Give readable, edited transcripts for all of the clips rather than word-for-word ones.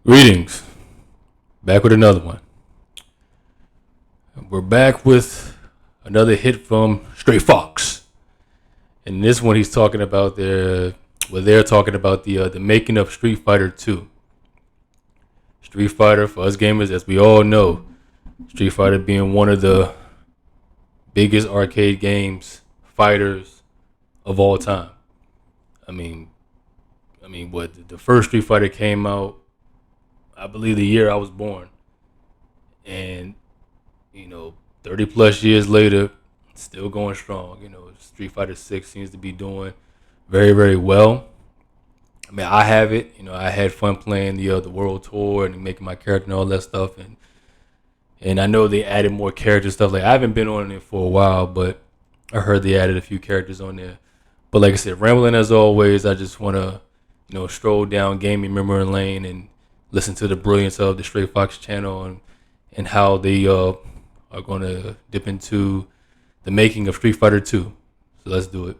Greetings. Back with another one. We're back with another hit from Stray Fox. And this one he's talking about they're talking about the making of Street Fighter 2. Street Fighter, for us gamers, as we all know, Street Fighter being one of the biggest arcade games, fighters of all time. I mean, what the first Street Fighter came out, I believe the year I was born. And, 30 plus years later, still going strong. Street Fighter 6 seems to be doing very, very well. I mean, I have it. I had fun playing the World Tour and making my character and all that stuff. And I know they added more character stuff. Like, I haven't been on it for a while, but I heard they added a few characters on there. But like I said, rambling as always, I just want to, stroll down gaming memory lane and listen to the brilliance of the Stray Fox channel and how they are going to dip into the making of Street Fighter 2. So let's do it.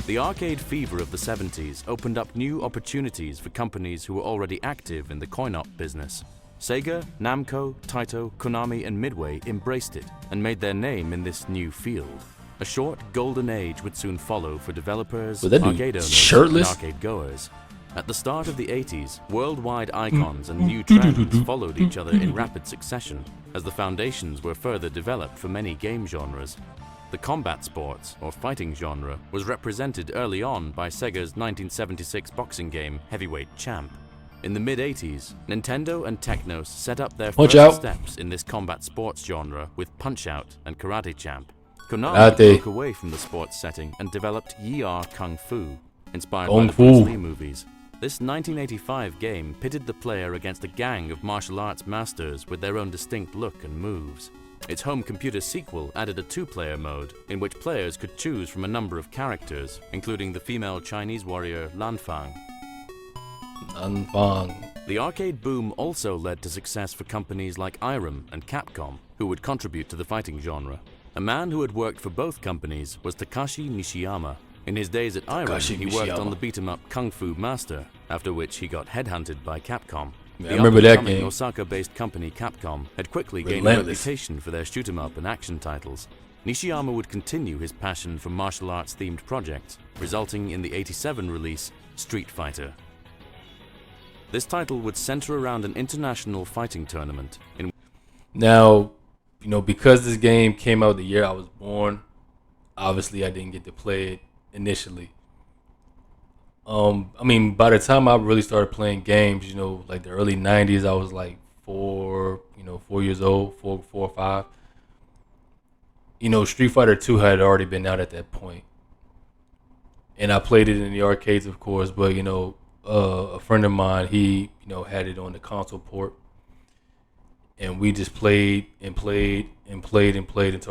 The arcade fever of the 70s opened up new opportunities for companies who were already active in the coin-op business. Sega, Namco, Taito, Konami, and Midway embraced it and made their name in this new field. A short golden age would soon follow for developers, arcade owners, and arcade goers. At the start of the 80s, worldwide icons and new trends followed each other in rapid succession as the foundations were further developed for many game genres. The combat sports, or fighting genre, was represented early on by Sega's 1976 boxing game Heavyweight Champ. In the mid-80s, Nintendo and Technos set up their first steps in this combat sports genre with Punch-Out! And Karate Champ. Konami broke away from the sports setting and developed Yi-Er Kung Fu, inspired by the Bruce Lee movies. This 1985 game pitted the player against a gang of martial arts masters with their own distinct look and moves. Its home computer sequel added a two-player mode, in which players could choose from a number of characters, including the female Chinese warrior Lan Fang. The arcade boom also led to success for companies like Irem and Capcom, who would contribute to the fighting genre. A man who had worked for both companies was Takashi Nishiyama. In his days at Irem, he worked on the beat-em-up Kung Fu Master, after which he got headhunted by Capcom. I remember that game. Osaka-based company Capcom had quickly gained a reputation for their shoot-em-up and action titles. Nishiyama would continue his passion for martial arts-themed projects, resulting in the '87 release Street Fighter. This title would center around an international fighting tournament. Now, because this game came out the year I was born, obviously I didn't get to play it initially. By the time I really started playing games, like the early '90s, I was like 4 years old, four or five. Street Fighter 2 had already been out at that point, and I played it in the arcades, of course. But a friend of mine, he had it on the console port, and we just played until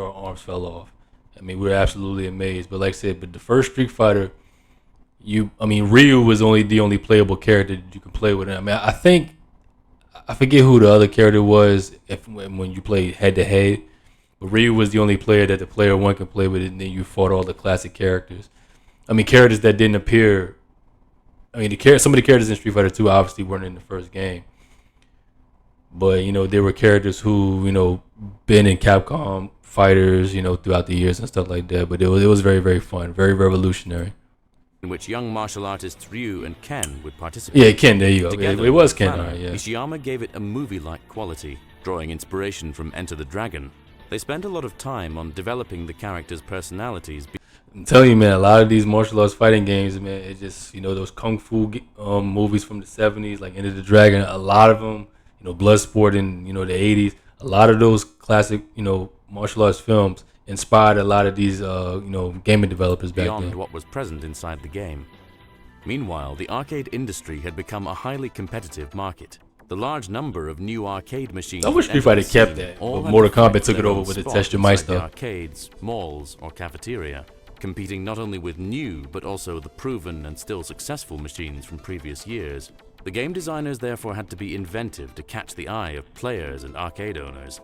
our arms fell off. We were absolutely amazed. But like I said, the first Street Fighter, Ryu was the only playable character that you could play with him. I forget who the other character was when you played head to head, but Ryu was the only player that the player one could play with, and then you fought all the classic characters. Characters that didn't appear. Some of the characters in Street Fighter 2 obviously weren't in the first game, but there were characters who been in Capcom fighters throughout the years and stuff like that. But it was very, very fun, very revolutionary. In which young martial artists Ryu and Ken would participate. Yeah, Ken, there you go. Together it was Ken. Planner, Nishiyama gave it a movie-like quality, drawing inspiration from Enter the Dragon. They spent a lot of time on developing the characters' personalities. I'm telling you, man, a lot of these martial arts fighting games, man, it just, those kung fu movies from the 70s, like Enter the Dragon, a lot of them, Bloodsport in, the 80s, a lot of those classic, martial arts films inspired a lot of these, gaming developers back then. Beyond what was present inside the game. Meanwhile, the arcade industry had become a highly competitive market. The large number of new arcade machines. I wish Street Fighter kept that, but Mortal Kombat took it over with the Test Your Might stuff. Arcades, malls, or cafeteria, competing not only with new, but also the proven and still successful machines from previous years. The game designers therefore had to be inventive to catch the eye of players and arcade owners.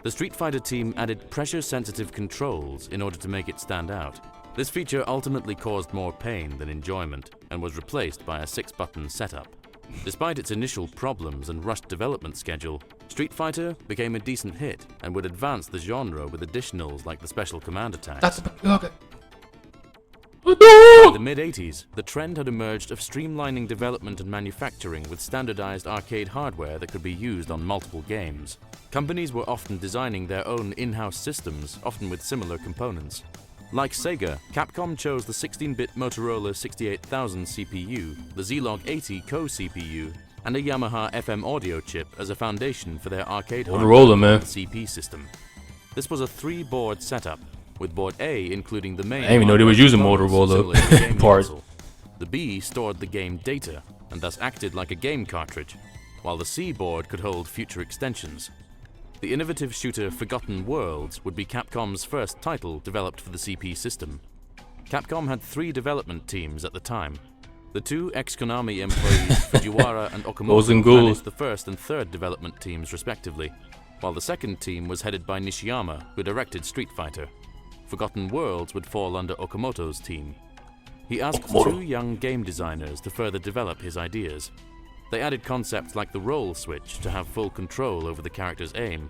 The Street Fighter team added pressure-sensitive controls in order to make it stand out. This feature ultimately caused more pain than enjoyment and was replaced by a 6-button setup. Despite its initial problems and rushed development schedule, Street Fighter became a decent hit and would advance the genre with additionals like the special command attacks. By the mid-80s, the trend had emerged of streamlining development and manufacturing with standardized arcade hardware that could be used on multiple games. Companies were often designing their own in-house systems, often with similar components. Like Sega, Capcom chose the 16-bit Motorola 68000 CPU, the Zilog 80 co-CPU, and a Yamaha FM audio chip as a foundation for their arcade Motorola, man. CP system. This was a 3-board setup, with board A including the main. I didn't even know they was using components Motorola similar to the game parts. console. The B stored the game data and thus acted like a game cartridge, while the C board could hold future extensions. The innovative shooter Forgotten Worlds would be Capcom's first title developed for the CP system. Capcom had 3 development teams at the time. The 2 ex-Konami employees, Fujiwara and Those and Okamoto, ghouls. managed the first and third development teams respectively, while the second team was headed by Nishiyama, who directed Street Fighter. Forgotten Worlds would fall under Okamoto's team. He asked Okamoto. 2 young game designers to further develop his ideas. They added concepts like the roll switch to have full control over the character's aim.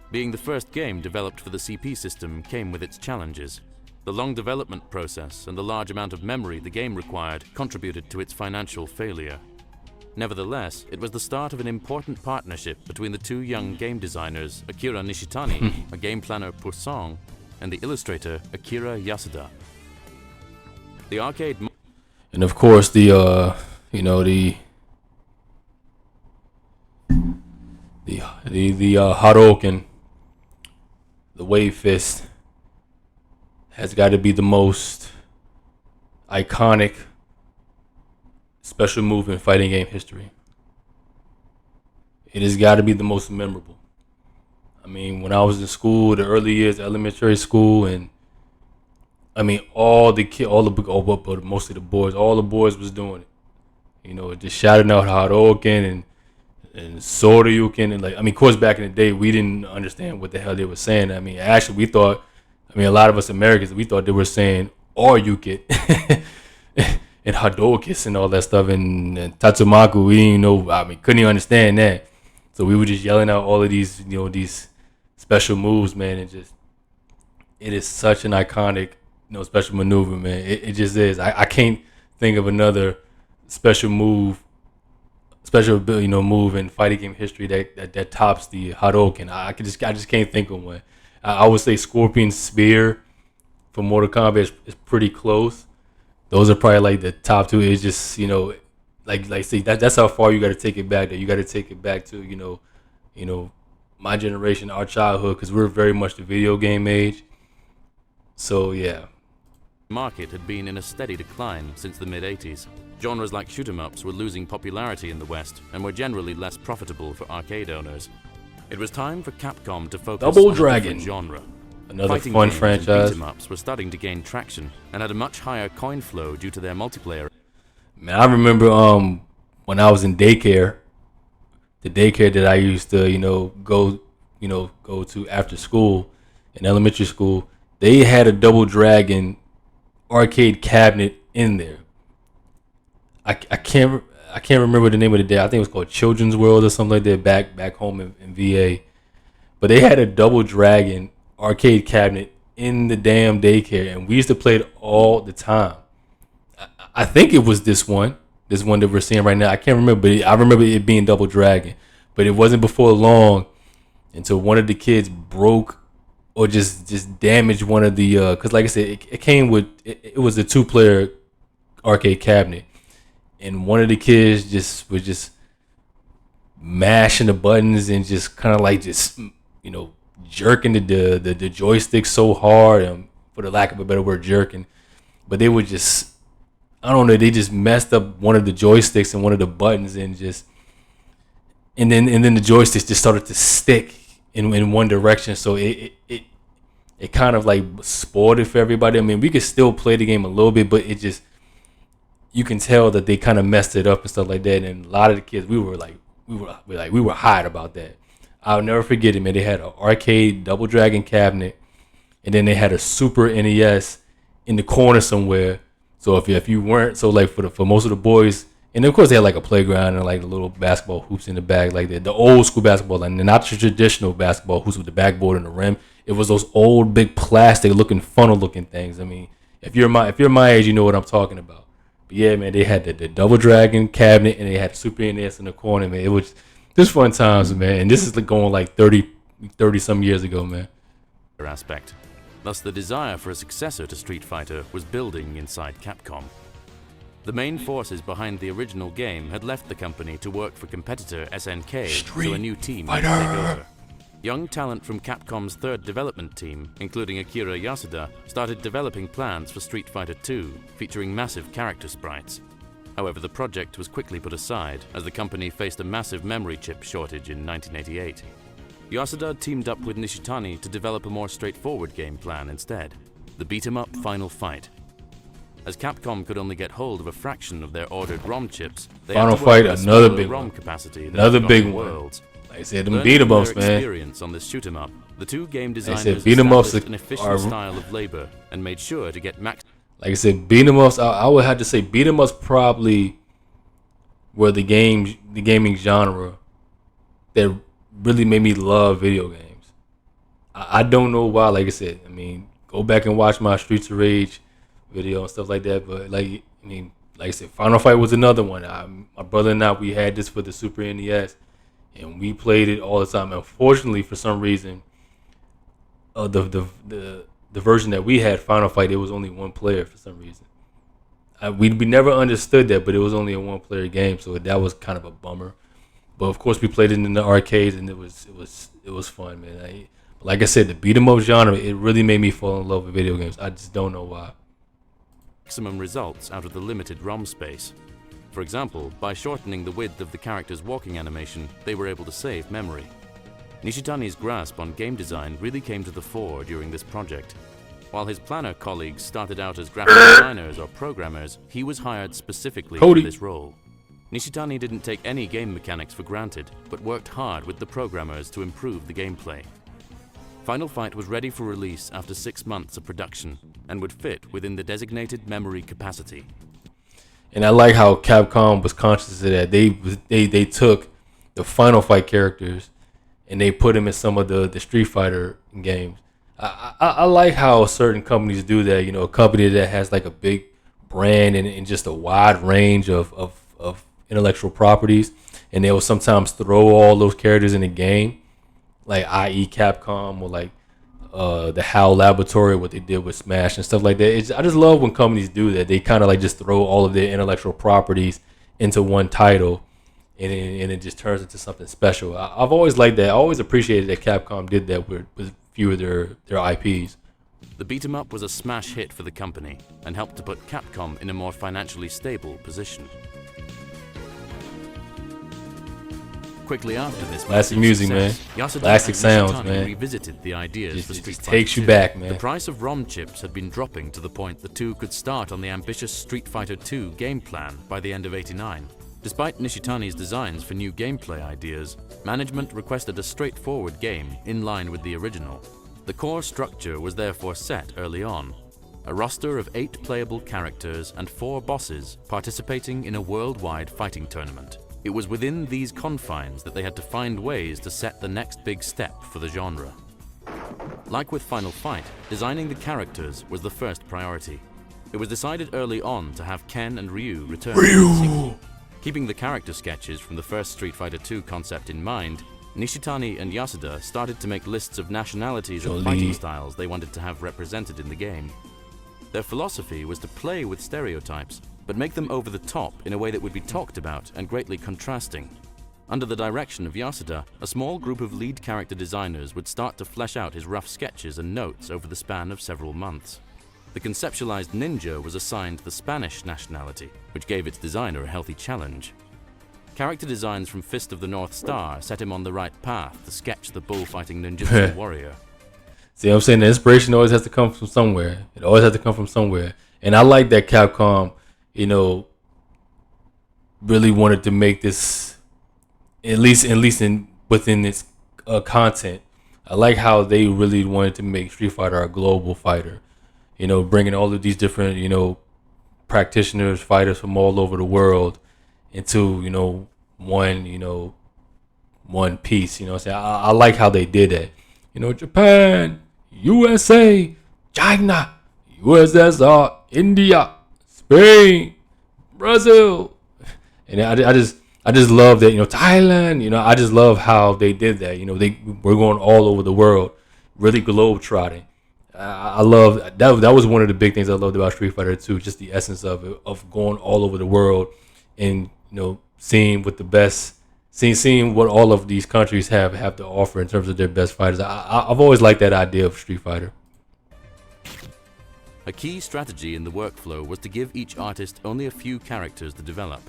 Being the first game developed for the CP system came with its challenges. The long development process and the large amount of memory the game required contributed to its financial failure. Nevertheless, it was the start of an important partnership between the 2 young game designers, Akira Nishitani, a game planner Pourcent, and the illustrator Akira Yasuda. The arcade And of course, the Hadouken, the Wave Fist, has got to be the most iconic special move in fighting game history. It has got to be the most memorable. I mean, when I was in school, the early years, elementary school, and I mean, mostly the boys, all the boys was doing it. You know, just shouting out Hadouken and Soryuken, and of course, back in the day, we didn't understand what the hell they were saying. I mean, actually, we thought, a lot of us Americans, we thought they were saying Oryuken and Hadouken and all that stuff, and Tatsumaku, we didn't know, couldn't even understand that. So we were just yelling out all of these, these special moves, man, and it is such an iconic, special maneuver, man. It just is. I can't think of another special move in fighting game history that tops the Hadouken. I just can't think of one. I would say Scorpion Spear from Mortal Kombat is pretty close. Those are probably like the top 2. It's just see that's how far you got to take it back. That you got to take it back to my generation, our childhood, because we're very much the video game age. So yeah. market had been in a steady decline since the mid-80s. Genres like shoot-em-ups were losing popularity in the West and were generally less profitable for arcade owners. It was time for Capcom to focus Double on Dragon. a different genre. Another Fighting fun games franchise. and beat-em-ups were starting to gain traction and had a much higher coin flow due to their multiplayer. Man, I remember when I was in daycare, the daycare that I used to go to after school in elementary school, they had a Double Dragon arcade cabinet in there. I can't remember the name of the day. I think it was called Children's World or something like that back home in VA. But they had a Double Dragon arcade cabinet in the damn daycare, and we used to play it all the time. I think it was this one that we're seeing right now. I can't remember, but I remember it being Double Dragon. But it wasn't before long until one of the kids broke or just damaged one of the because like I said, it came with it was a 2-player arcade cabinet, and one of the kids was just mashing the buttons and just kind of like jerking the joystick so hard, for the lack of a better word, jerking. But they would just, I don't know, they just messed up one of the joysticks and one of the buttons, and then the joysticks just started to stick in one direction. So it kind of like spoiled it for everybody. I mean, we could still play the game a little bit, but you can tell that they kind of messed it up and stuff like that. And a lot of the kids, we were hot about that. I'll never forget it, man. They had an arcade Double Dragon cabinet, and then they had a Super NES in the corner somewhere. So if you weren't, so like for most of the boys, and of course they had like a playground and like the little basketball hoops in the back, like the old school basketball, and not the traditional basketball hoops with the backboard and the rim. It was those old big plastic looking funnel looking things. I mean, if you're my age, you know what I'm talking about. But yeah, man, they had the Double Dragon cabinet and they had the Super NES in the corner, man. It was just fun times, man. And this is like going like 30 some years ago, man. Aspect. Thus, the desire for a successor to Street Fighter was building inside Capcom. The main forces behind the original game had left the company to work for competitor SNK, so a new team had to take over. Young talent from Capcom's third development team, including Akira Yasuda, started developing plans for Street Fighter II, featuring massive character sprites. However, the project was quickly put aside as the company faced a massive memory chip shortage in 1988. Yasuda teamed up with Nishitani to develop a more straightforward game plan instead, the beat-em-up Final Fight. As Capcom could only get hold of a fraction of their ordered ROM chips, they Final had to Fight, work with another smaller big ROM one. capacity than Another big Forgotten one. Worlds. Like I said, them Learning beat 'em from ups, their man. experience on this shoot 'em up, the two game said designers beat 'em ups established an are- efficient style of labor and made sure to get max. Like I said, beat 'em ups. I would have to say beat 'em ups probably were the gaming genre that really made me love video games. I don't know why. Like I said, I mean, go back and watch my Streets of Rage video and stuff like that. But like I said, Final Fight was another one. My brother and I, we had this for the Super NES, and we played it all the time. Unfortunately, for some reason, the version that we had, Final Fight, it was only one player for some reason. We never understood that, but it was only a one player game, so that was kind of a bummer. But of course, we played it in the arcades, and it was fun, man. Like I said, the beat 'em up genre, it really made me fall in love with video games. I just don't know why. Maximum results out of the limited ROM space. For example, by shortening the width of the character's walking animation, they were able to save memory. Nishitani's grasp on game design really came to the fore during this project. While his planner colleagues started out as graphic designers or programmers, he was hired specifically for this role. Nishitani didn't take any game mechanics for granted, but worked hard with the programmers to improve the gameplay. Final Fight was ready for release after 6 months of production and would fit within the designated memory capacity. And I like how Capcom was conscious of that. They took the Final Fight characters and they put them in some of the Street Fighter games. I like how certain companies do that. You know, a company that has like a big brand and just a wide range of intellectual properties, and they will sometimes throw all those characters in the game, like i.e. Capcom or like the HAL Laboratory, what they did with Smash and stuff like that. I just love when companies do that. They kind of like just throw all of their intellectual properties into one title, and it just turns into something special. I've always liked that. I always appreciated that Capcom did that with few of their IPs. The beat-em-up was a smash hit for the company and helped to put Capcom in a more financially stable position. Quickly after this Classic music, success, man. Yasuda Classic and sounds, Nishitani man. revisited the ideas for It Street just Fighter takes you II. back, man. The price of ROM chips had been dropping to the point the two could start on the ambitious Street Fighter II game plan by the end of '89. Despite Nishitani's designs for new gameplay ideas, management requested a straightforward game in line with the original. The core structure was therefore set early on. A roster of 8 playable characters and 4 bosses participating in a worldwide fighting tournament. It was within these confines that they had to find ways to set the next big step for the genre. Like with Final Fight, designing the characters was the first priority. It was decided early on to have Ken and Ryu return to the sequel. Keeping the character sketches from the first Street Fighter II concept in mind, Nishitani and Yasuda started to make lists of nationalities and fighting styles they wanted to have represented in the game. Their philosophy was to play with stereotypes, but make them over the top in a way that would be talked about and greatly contrasting. Under the direction of Yasuda, a small group of lead character designers would start to flesh out his rough sketches and notes over the span of several months. The conceptualized ninja was assigned the Spanish nationality, which gave its designer a healthy challenge. Character designs from Fist of the North Star set him on the right path to sketch the bullfighting ninjutsu warrior. See what I'm saying? The inspiration always has to come from somewhere. It always has to come from somewhere. And I like that Capcom, really wanted to make this, at least within its content. I like how they really wanted to make Street Fighter a global fighter. Bringing all of these different practitioners, fighters from all over the world into one piece. What I'm saying? I like how they did that. Japan, USA, China, USSR, India, Spain, Brazil, and I just love that. Thailand. I just love how they did that. We're going all over the world, really globe trotting. I love that. That was one of the big things I loved about Street Fighter 2, just the essence of it, of going all over the world and seeing what the best, seeing what all of these countries have to offer in terms of their best fighters. I've always liked that idea of Street Fighter. A key strategy in the workflow was to give each artist only a few characters to develop.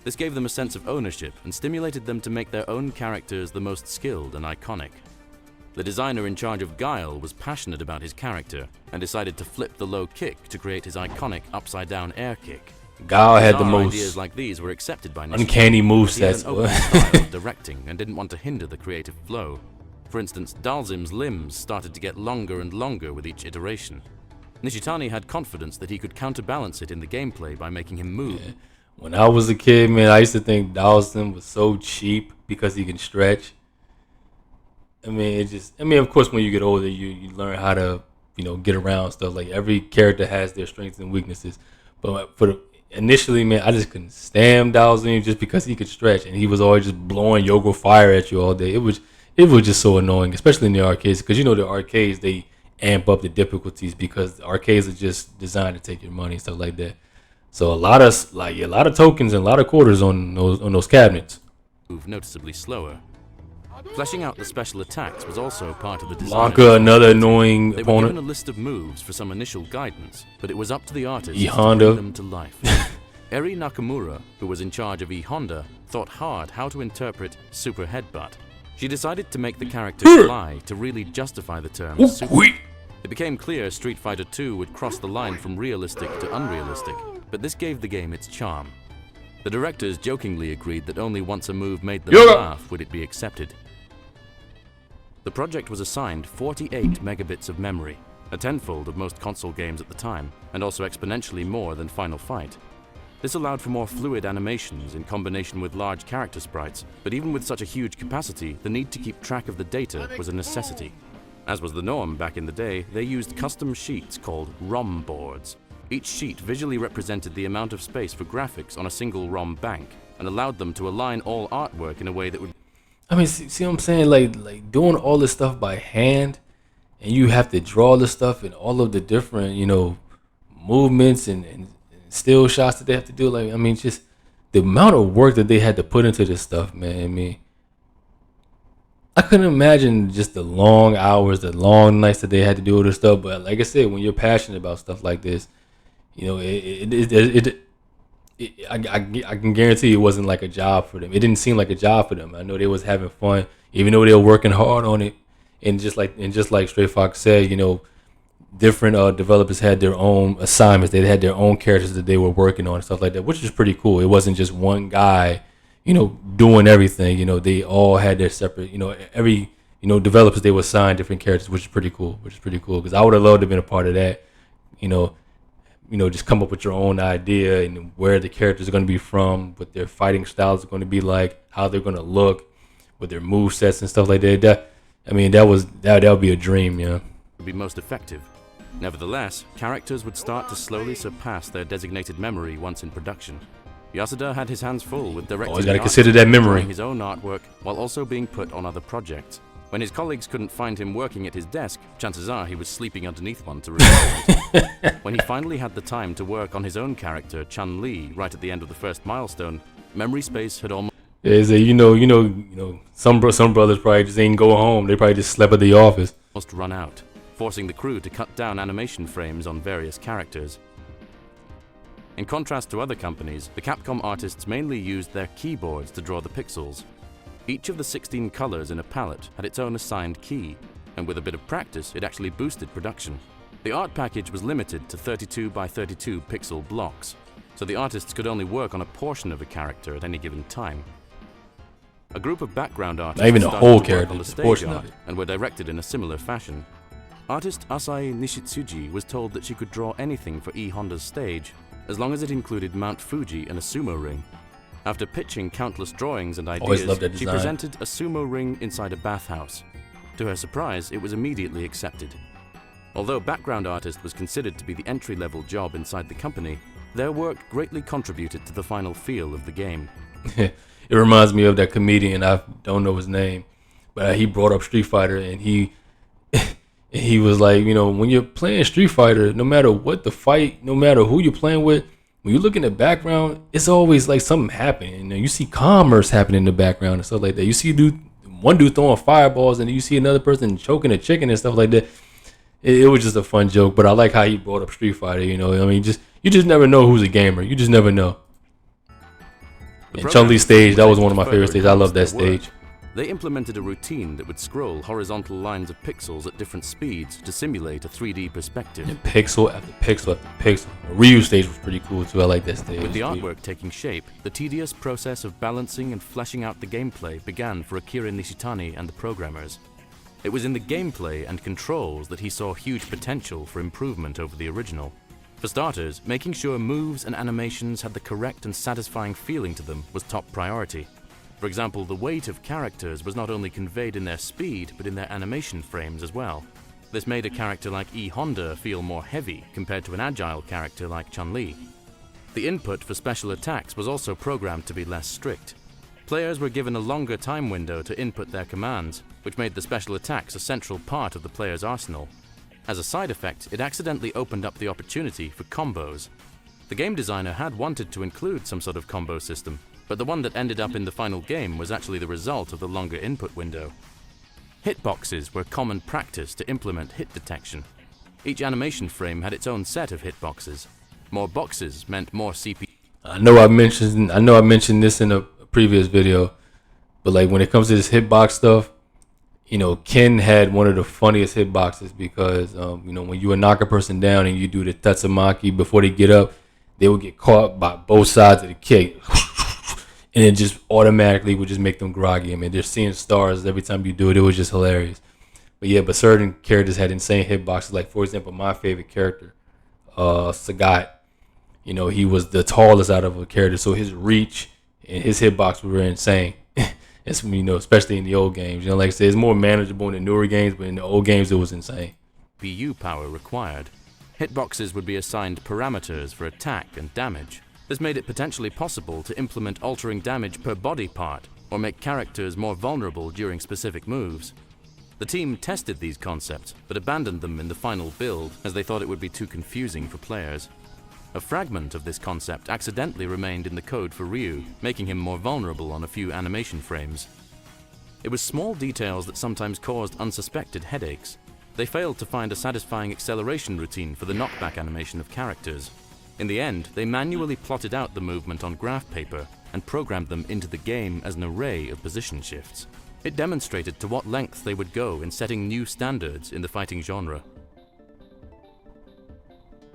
This gave them a sense of ownership and stimulated them to make their own characters the most skilled and iconic. The designer in charge of Guile was passionate about his character and decided to flip the low kick to create his iconic upside-down air kick. Guile had the most ideas like these were accepted by Nishitani, uncanny He movesets. had an open style of directing and didn't want to hinder the creative flow. For instance, Dalsim's limbs started to get longer and longer with each iteration. Nishitani had confidence that he could counterbalance it in the gameplay by making him move. Yeah. When I was a kid, man, I used to think Dalsim was so cheap because he can stretch. Of course, when you get older, you learn how to, get around stuff. Like, every character has their strengths and weaknesses. But initially, man, I just couldn't stand Dalsim just because he could stretch, and he was always just blowing yoga fire at you all day. It was just so annoying, especially in the arcades, because the arcades, they amp up the difficulties because the arcades are just designed to take your money and stuff like that. So a lot of tokens and a lot of quarters on those cabinets. Move noticeably slower. Fleshing out the special attacks was also part of the design. Blanka, another annoying They opponent. were given a list of moves for some initial guidance, but it was up to the artists E to Honda. bring them to life. Eri Nakamura, who was in charge of E Honda, thought hard how to interpret Super Headbutt. She decided to make the character fly to really justify the term super. It became clear Street Fighter 2 would cross the line from realistic to unrealistic, but this gave the game its charm. The directors jokingly agreed that only once a move made them laugh would it be accepted. The project was assigned 48 megabits of memory, a tenfold of most console games at the time, and also exponentially more than Final Fight. This allowed for more fluid animations in combination with large character sprites, but even with such a huge capacity, the need to keep track of the data was a necessity. As was the norm back in the day, they used custom sheets called ROM boards. Each sheet visually represented the amount of space for graphics on a single ROM bank, and allowed them to align all artwork in a way that would... See what I'm saying? Like doing all this stuff by hand, and you have to draw the stuff and all of the different, movements and still shots that they have to do. Just the amount of work that they had to put into this stuff, man. I couldn't imagine just the long hours, the long nights that they had to do all this stuff. But like I said, when you're passionate about stuff like this, I can guarantee it wasn't like a job for them. It didn't seem like a job for them. I know they was having fun, even though they were working hard on it. And just like Stray Fox said, different developers had their own assignments. They had their own characters that they were working on and stuff like that, which is pretty cool. It wasn't just one guy, doing everything. They all had their separate, every developers, they would assign different characters, which is pretty cool. Because I would have loved to have been a part of that. Just come up with your own idea and where the characters are going to be from, what their fighting styles are going to be like, how they're going to look, with their move sets and stuff like that. That would be a dream, would be most effective. Nevertheless, characters would start to slowly surpass their designated memory once in production. Yasuda had his hands full with directing Always got to consider that memory. his own artwork while also being put on other projects. When his colleagues couldn't find him working at his desk, chances are he was sleeping underneath one to record. When he finally had the time to work on his own character, Chun-Li, right at the end of the first milestone, memory space had almost... Yeah, some brothers probably just ain't go home. They probably just slept at the office. run out, forcing the crew to cut down animation frames on various characters. In contrast to other companies, the Capcom artists mainly used their keyboards to draw the pixels. Each of the 16 colors in a palette had its own assigned key, and with a bit of practice, it actually boosted production. The art package was limited to 32 by 32 pixel blocks, so the artists could only work on a portion of a character at any given time. A group of background artists Not even the started whole to work character, on the just a stage portion of art it. and were directed in a similar fashion. Artist Asai Nishitsuji was told that she could draw anything for E Honda's stage, as long as it included Mount Fuji and a sumo ring. After pitching countless drawings and Always ideas, loved that she design. presented a sumo ring inside a bathhouse. To her surprise, it was immediately accepted. Although background artist was considered to be the entry-level job inside the company, their work greatly contributed to the final feel of the game. It reminds me of that comedian, I don't know his name, but he brought up Street Fighter, and he he was like, you know, when you're playing Street Fighter, no matter what the fight, no matter who you're playing with, when you look in the background, it's always like something happening. You know, you see commerce happening in the background and stuff like that. You see one dude throwing fireballs, and you see another person choking a chicken and stuff like that. It was just a fun joke, but I like how he brought up Street Fighter. You know, I mean, you just never know who's a gamer. You just never know. And Chun-Li's stage, that was one of my favorite stages. I love that stage. They implemented a routine that would scroll horizontal lines of pixels at different speeds to simulate a 3D perspective. And pixel after pixel after pixel. The Ryu stage was pretty cool too. I like that stage. With the artwork taking shape, the tedious process of balancing and fleshing out the gameplay began for Akira Nishitani and the programmers. It was in the gameplay and controls that he saw huge potential for improvement over the original. For starters, making sure moves and animations had the correct and satisfying feeling to them was top priority. For example, the weight of characters was not only conveyed in their speed, but in their animation frames as well. This made a character like E Honda feel more heavy compared to an agile character like Chun-Li. The input for special attacks was also programmed to be less strict. Players were given a longer time window to input their commands, which made the special attacks a central part of the player's arsenal. As a side effect, it accidentally opened up the opportunity for combos. The game designer had wanted to include some sort of combo system, but the one that ended up in the final game was actually the result of the longer input window. Hitboxes were common practice to implement hit detection. Each animation frame had its own set of hitboxes. More boxes meant more CPU. I know I mentioned this in a previous video, but like when it comes to this hitbox stuff, you know, Ken had one of the funniest hitboxes because you know, when you would knock a person down and you do the Tatsumaki before they get up, they would get caught by both sides of the kick. And it just automatically would just make them groggy. I mean, they're seeing stars every time you do it. It was just hilarious. But yeah, but certain characters had insane hitboxes. Like, for example, my favorite character, Sagat. You know, he was the tallest out of a character, so his reach and his hitbox were insane. It's, you know, especially in the old games. You know, like I said, it's more manageable in the newer games, but in the old games, it was insane. CPU power required. Hitboxes would be assigned parameters for attack and damage. This made it potentially possible to implement altering damage per body part, or make characters more vulnerable during specific moves. The team tested these concepts, but abandoned them in the final build as they thought it would be too confusing for players. A fragment of this concept accidentally remained in the code for Ryu, making him more vulnerable on a few animation frames. It was small details that sometimes caused unsuspected headaches. They failed to find a satisfying acceleration routine for the knockback animation of characters. In the end, they manually plotted out the movement on graph paper and programmed them into the game as an array of position shifts. It demonstrated to what lengths they would go in setting new standards in the fighting genre.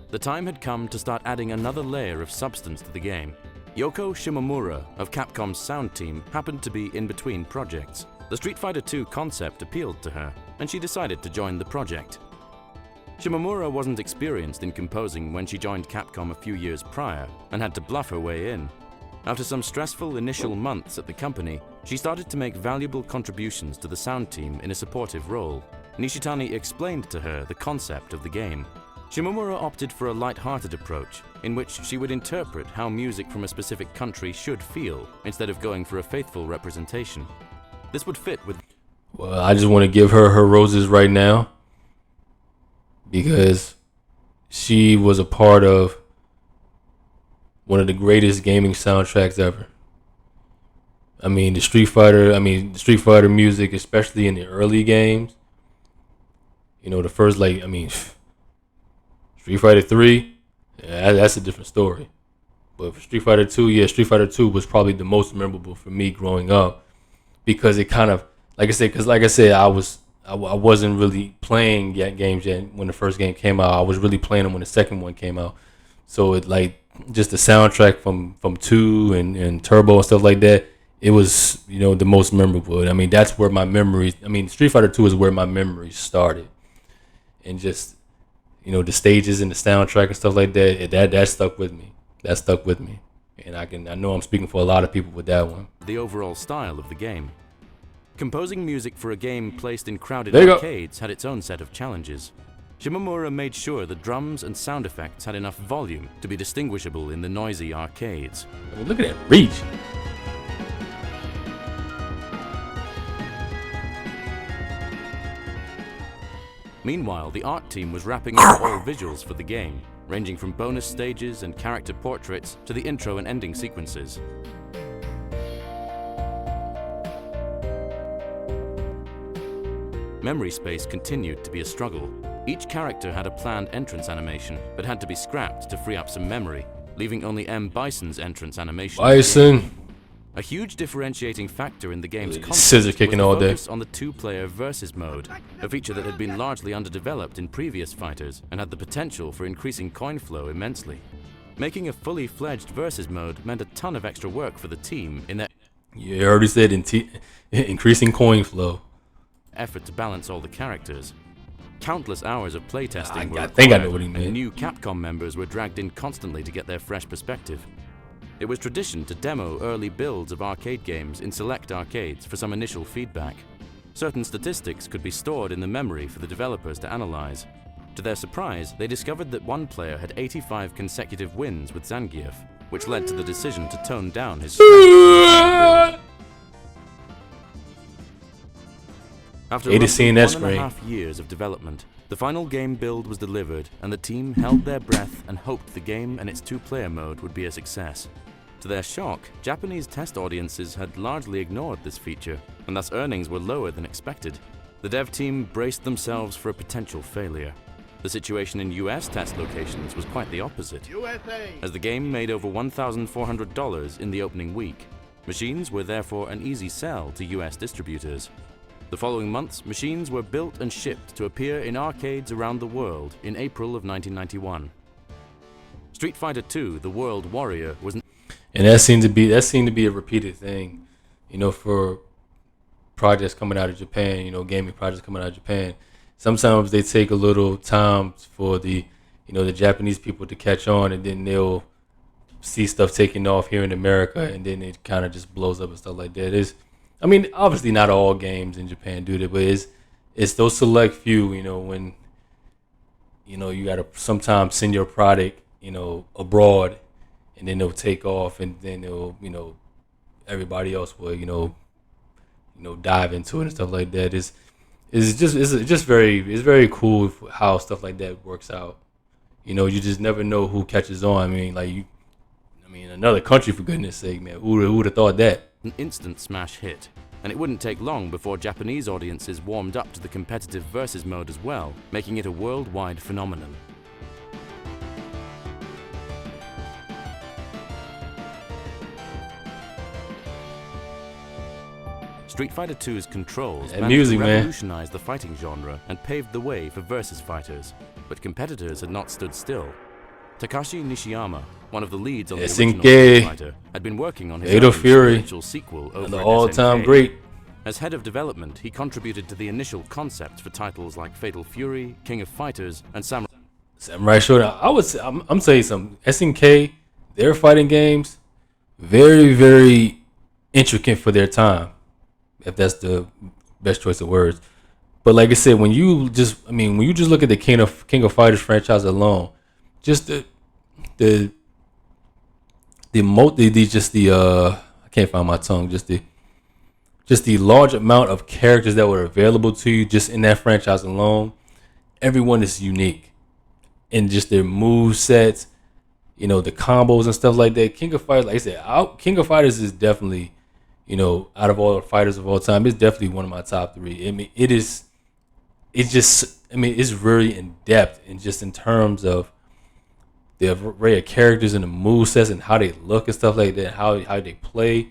The time had come to start adding another layer of substance to the game. Yoko Shimomura of Capcom's sound team happened to be in between projects. The Street Fighter II concept appealed to her, and she decided to join the project. Shimomura wasn't experienced in composing when she joined Capcom a few years prior and had to bluff her way in. After some stressful initial months at the company, she started to make valuable contributions to the sound team in a supportive role. Nishitani explained to her the concept of the game. Shimomura opted for a light-hearted approach, in which she would interpret how music from a specific country should feel, instead of going for a faithful representation. This would fit with... Well, I just want to give her her roses right now, because she was a part of one of the greatest gaming soundtracks ever. I mean, the Street Fighter music, especially in the early games. You know, the first, Street Fighter 3, yeah, that's a different story. But for Street Fighter 2, yeah, Street Fighter 2 was probably the most memorable for me growing up, because it kind of, like I said, I wasn't really playing games yet when the first game came out. I was really playing them when the second one came out. So it, like, just the soundtrack from 2 and Turbo and stuff like that, it was, the most memorable. I mean, that's where my memories. I mean, Street Fighter 2 is where my memories started, and just the stages and the soundtrack and stuff like that. That stuck with me. That stuck with me, and I know I'm speaking for a lot of people with that one. The overall style of the game. Composing music for a game placed in crowded There you go. arcades had its own set of challenges. Shimomura made sure the drums and sound effects had enough volume to be distinguishable in the noisy arcades. I mean, look at that reach. Meanwhile, the art team was wrapping up all visuals for the game, ranging from bonus stages and character portraits to the intro and ending sequences. Memory space continued to be a struggle. Each character had a planned entrance animation, but had to be scrapped to free up some memory, leaving only M. Bison's entrance animation. Bison. A huge differentiating factor in the game's Scissor concept kicking was all the day. focus on the two-player versus mode, a feature that had been largely underdeveloped in previous fighters and had the potential for increasing coin flow immensely. Making a fully fledged versus mode meant a ton of extra work for the team in their You already said increasing coin flow. effort to balance all the characters. Countless hours of playtesting were I think I know required, what he meant. and new Capcom members were dragged in constantly to get their fresh perspective. It was tradition to demo early builds of arcade games in select arcades for some initial feedback. Certain statistics could be stored in the memory for the developers to analyze. To their surprise, they discovered that one player had 85 consecutive wins with Zangief, which led to the decision to tone down his strength. After Hate to roughly see that 1.5 screen. years of development, the final game build was delivered, and the team held their breath and hoped the game and its two-player mode would be a success. To their shock, Japanese test audiences had largely ignored this feature, and thus earnings were lower than expected. The dev team braced themselves for a potential failure. The situation in US test locations was quite the opposite, as the game made over $1,400 in the opening week. Machines were therefore an easy sell to US distributors. The following months, machines were built and shipped to appear in arcades around the world in April of 1991. Street Fighter II: The World Warrior was And that seemed to be a repeated thing, for projects coming out of Japan, gaming projects coming out of Japan. Sometimes they take a little time for the Japanese people to catch on, and then they'll see stuff taking off here in America, and then it kind of just blows up and stuff like that. Obviously not all games in Japan do that, but it's those select few, when you gotta sometimes send your product, abroad, and then they'll take off, and then they'll, everybody else will, dive into it and stuff like that. It's very cool how stuff like that works out. You just never know who catches on. Another country, for goodness sake, man. Who would have thought that? an instant smash hit, and it wouldn't take long before Japanese audiences warmed up to the competitive versus mode as well, making it a worldwide phenomenon. Street Fighter II's controls That managed music, to man. revolutionize the fighting genre and paved the way for versus fighters, but competitors had not stood still. Takashi Nishiyama, one of the leads on the original SNK, Street Fighter, had been working on his Fatal own Fury, spiritual sequel over The at all-time SNK. great. As head of development, he contributed to the initial concepts for titles like Fatal Fury, King of Fighters, and Samurai Showdown. I'm saying something. SNK, their fighting games, very, very intricate for their time, if that's the best choice of words. But like I said, when you just look at the King of Fighters franchise alone, just I can't find my tongue. Just the large amount of characters that were available to you just in that franchise alone. Everyone is unique, and just their move sets, the combos and stuff like that. King of Fighters, like I said, King of Fighters is definitely, out of all the fighters of all time, it's definitely one of my top three. It's very in depth, and just in terms of the array of characters and the move sets and how they look and stuff like that, how they play.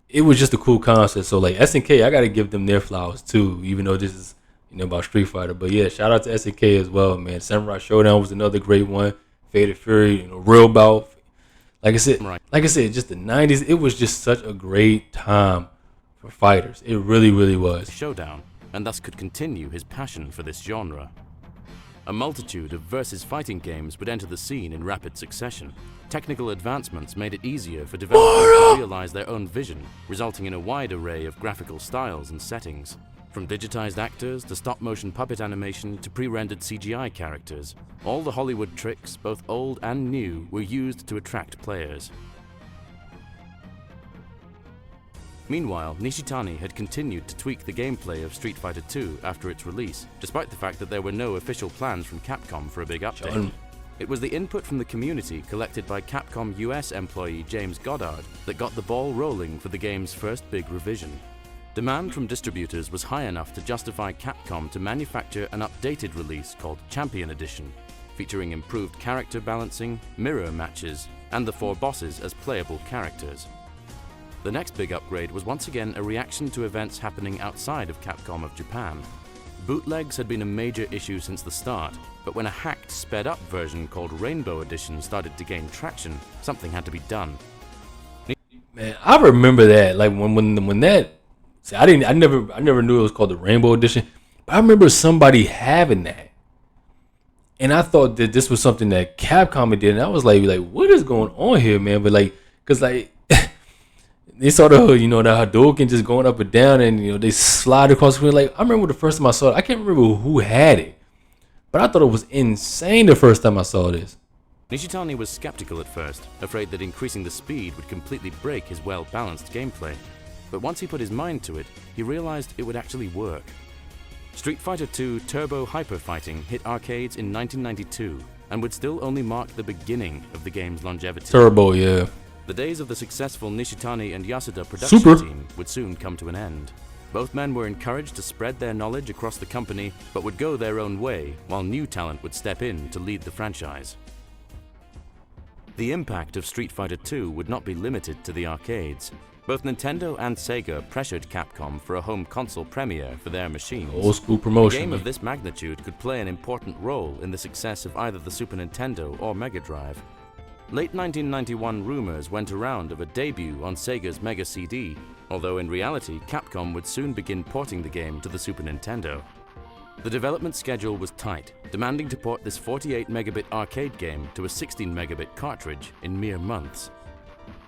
It was just a cool concept. So like SNK, I gotta give them their flowers too, even though this is about Street Fighter. But yeah, shout out to SNK as well, man. Samurai Showdown was another great one. Fatal Fury, real bout. like I said, just the 90s, it was just such a great time for fighters. It really, really was. Showdown, and thus could continue his passion for this genre. A multitude of versus fighting games would enter the scene in rapid succession. Technical advancements made it easier for developers to realize their own vision, resulting in a wide array of graphical styles and settings. From digitized actors to stop-motion puppet animation to pre-rendered CGI characters, all the Hollywood tricks, both old and new, were used to attract players. Meanwhile, Nishitani had continued to tweak the gameplay of Street Fighter II after its release, despite the fact that there were no official plans from Capcom for a big update. It was the input from the community collected by Capcom US employee James Goddard that got the ball rolling for the game's first big revision. Demand from distributors was high enough to justify Capcom to manufacture an updated release called Champion Edition, featuring improved character balancing, mirror matches, and the 4 bosses as playable characters. The next big upgrade was once again a reaction to events happening outside of Capcom of Japan. Bootlegs had been a major issue since the start, but when a hacked, sped-up version called Rainbow Edition started to gain traction, something had to be done. Man, I remember that. Like when that. See, I never knew it was called the Rainbow Edition, but I remember somebody having that, and I thought that this was something that Capcom did, and I was like, what is going on here, man? But like, cause like they sort of, the Hadouken just going up and down, and they slide across the screen. Like, I remember the first time I saw it, I can't remember who had it, but I thought it was insane the first time I saw this. Nishitani was skeptical at first, afraid that increasing the speed would completely break his well-balanced gameplay. But once he put his mind to it, he realized it would actually work. Street Fighter II Turbo Hyper Fighting hit arcades in 1992 and would still only mark the beginning of the game's longevity. Turbo, yeah. The days of the successful Nishitani and Yasuda production team would soon come to an end. Both men were encouraged to spread their knowledge across the company, but would go their own way, while new talent would step in to lead the franchise. The impact of Street Fighter II would not be limited to the arcades. Both Nintendo and Sega pressured Capcom for a home console premiere for their machines. Old school promotion. A game of this magnitude could play an important role in the success of either the Super Nintendo or Mega Drive. Late 1991 rumors went around of a debut on Sega's Mega CD, although in reality Capcom would soon begin porting the game to the Super Nintendo. The development schedule was tight, demanding to port this 48 megabit arcade game to a 16 megabit cartridge in mere months.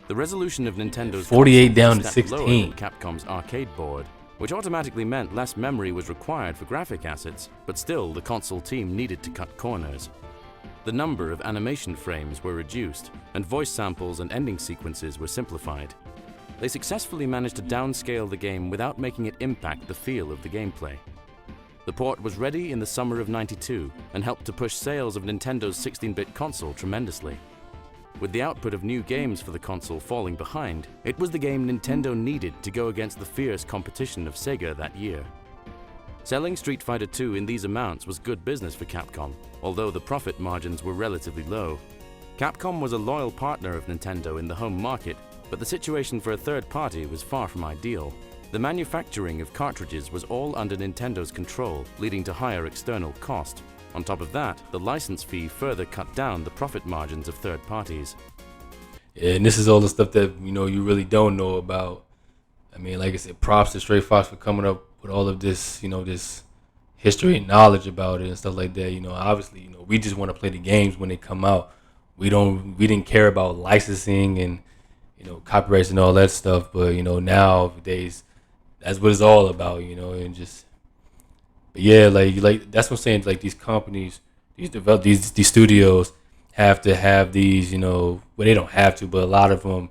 The resolution of Nintendo's 48 down to stepped lower 16. than Capcom's arcade board, which automatically meant less memory was required for graphic assets, but still the console team needed to cut corners. The number of animation frames were reduced, and voice samples and ending sequences were simplified. They successfully managed to downscale the game without making it impact the feel of the gameplay. The port was ready in the summer of '92 and helped to push sales of Nintendo's 16-bit console tremendously. With the output of new games for the console falling behind, it was the game Nintendo needed to go against the fierce competition of Sega that year. Selling Street Fighter II in these amounts was good business for Capcom, although the profit margins were relatively low. Capcom was a loyal partner of Nintendo in the home market, but the situation for a third party was far from ideal. The manufacturing of cartridges was all under Nintendo's control, leading to higher external cost. On top of that, the license fee further cut down the profit margins of third parties. Yeah, and this is all the stuff that, you really don't know about. I mean, like I said, props to Stray Fox for coming up with all of this, this history and knowledge about it and stuff like that. Obviously, we just want to play the games when they come out. We didn't care about licensing and, copyrights and all that stuff. But, nowadays, that's what it's all about, and just, but yeah, like that's what I'm saying. Like these companies, these studios have to have these, well, they don't have to, but a lot of them,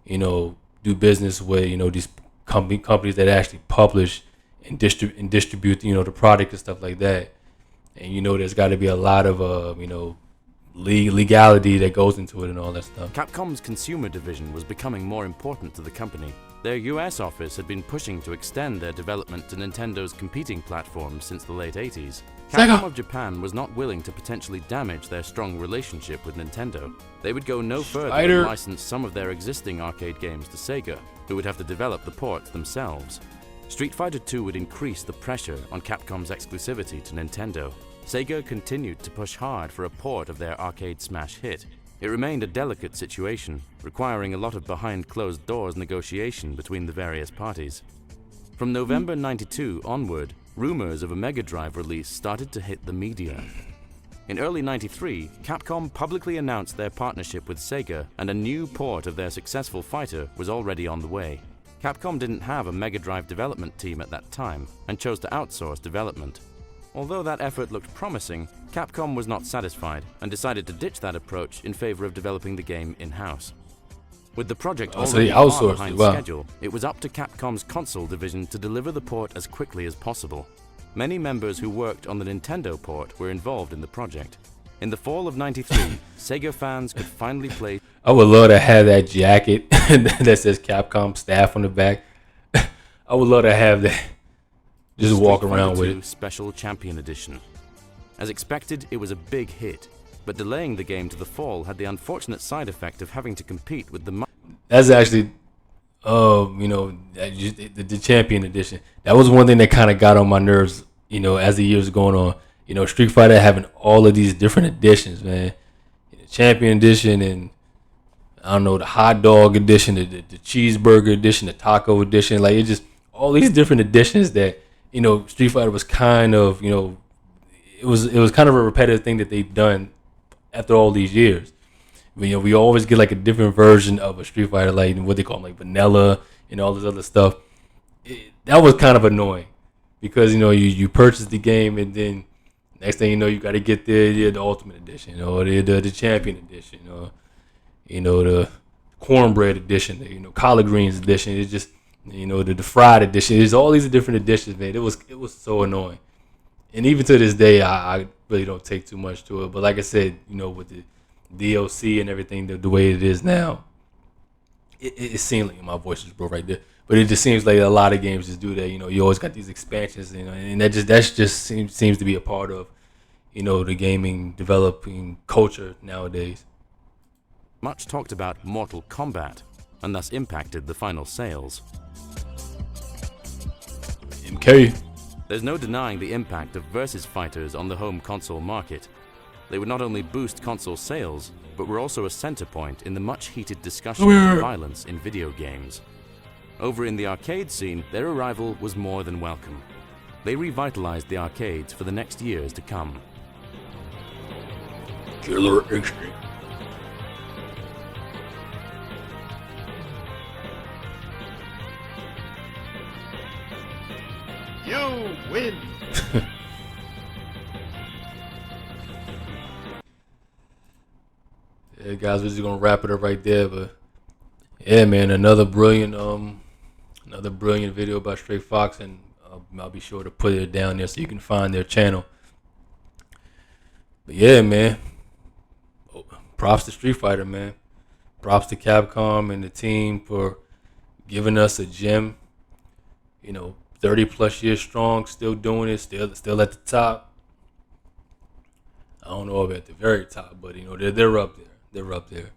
do business with, these companies that actually publish and distribute, the product and stuff like that. And there's got to be a lot of, legality that goes into it and all that stuff. Capcom's consumer division was becoming more important to the company. Their US office had been pushing to extend their development to Nintendo's competing platforms since the late 80s. Capcom of Japan was not willing to potentially damage their strong relationship with Nintendo. They would go no further and license some of their existing arcade games to Sega, who would have to develop the ports themselves. Street Fighter II would increase the pressure on Capcom's exclusivity to Nintendo. Sega continued to push hard for a port of their arcade smash hit. It remained a delicate situation, requiring a lot of behind closed doors negotiation between the various parties. From November 92 onward, rumors of a Mega Drive release started to hit the media. In early 93, Capcom publicly announced their partnership with Sega, and a new port of their successful fighter was already on the way. Capcom didn't have a Mega Drive development team at that time, and chose to outsource development. Although that effort looked promising, Capcom was not satisfied, and decided to ditch that approach in favor of developing the game in-house. With the project already far behind schedule, it was up to Capcom's console division to deliver the port as quickly as possible. Many members who worked on the Nintendo port were involved in the project. In the fall of '93, Sega fans could finally play. I would love to have that jacket that says Capcom staff on the back. I would love to have that. Just walk around with it. Special Champion Edition. As expected, it was a big hit, but delaying the game to the fall had the unfortunate side effect of having to compete with the. That's actually, the Champion Edition. That was one thing that kind of got on my nerves, as the years going on. Street Fighter having all of these different editions, man. The Champion Edition and, I don't know, the Hot Dog Edition, the Cheeseburger Edition, the Taco Edition. Like, it's just all these different editions that, Street Fighter was kind of, it was kind of a repetitive thing that they've done after all these years. We always get like a different version of a Street Fighter, like what they call them, like vanilla and all this other stuff. That was kind of annoying because you purchase the game and then next thing you know you got to get the Ultimate Edition or the Champion Edition or the Cornbread Edition, Collard Greens Edition. It's just the fried edition. There's all these different editions, man. It was so annoying, and even to this day, I really don't take too much to it. But like I said, with the DLC and everything, the way it is now, it seems like my voice is broke right there. But it just seems like a lot of games just do that. You always got these expansions, and that just seems to be a part of, the gaming developing culture nowadays. Much talked about Mortal Kombat, and thus impacted the final sales. MK. There's no denying the impact of versus fighters on the home console market. They would not only boost console sales, but were also a center point in the much heated discussion of violence in video games. Over in the arcade scene, their arrival was more than welcome. They revitalized the arcades for the next years to come. Killer Instinct. You win! Yeah, guys, we're just gonna wrap it up right there. But yeah, man, another brilliant video by Stray Fox, and I'll be sure to put it down there so you can find their channel. But yeah, man, props to Street Fighter, man. Props to Capcom and the team for giving us a gem. 30 plus years strong, still doing it, still at the top. I don't know about the very top, but they're up there. They're up there.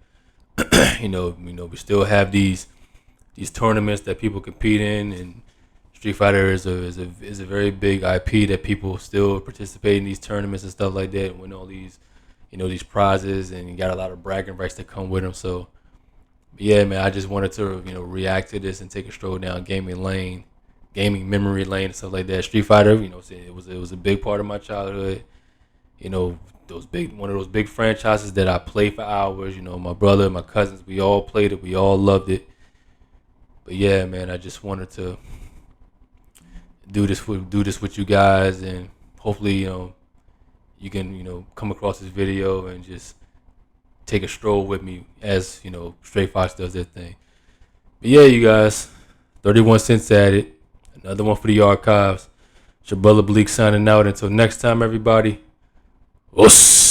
We still have these tournaments that people compete in, and Street Fighter is a very big IP that people still participate in these tournaments and stuff like that, and win all these these prizes, and you got a lot of bragging rights that come with them. So yeah, man, I just wanted to react to this and take a stroll down gaming memory lane and stuff like that. Street Fighter, it was a big part of my childhood. One of those big franchises that I played for hours. My brother, my cousins, we all played it. We all loved it. But yeah, man, I just wanted to do this with you guys, and hopefully, you can come across this video and just take a stroll with me as Stray Fox does their thing. But yeah, you guys, 31 cents at it. Another one for the archives. It's your brother Bleak signing out. Until next time, everybody. Us.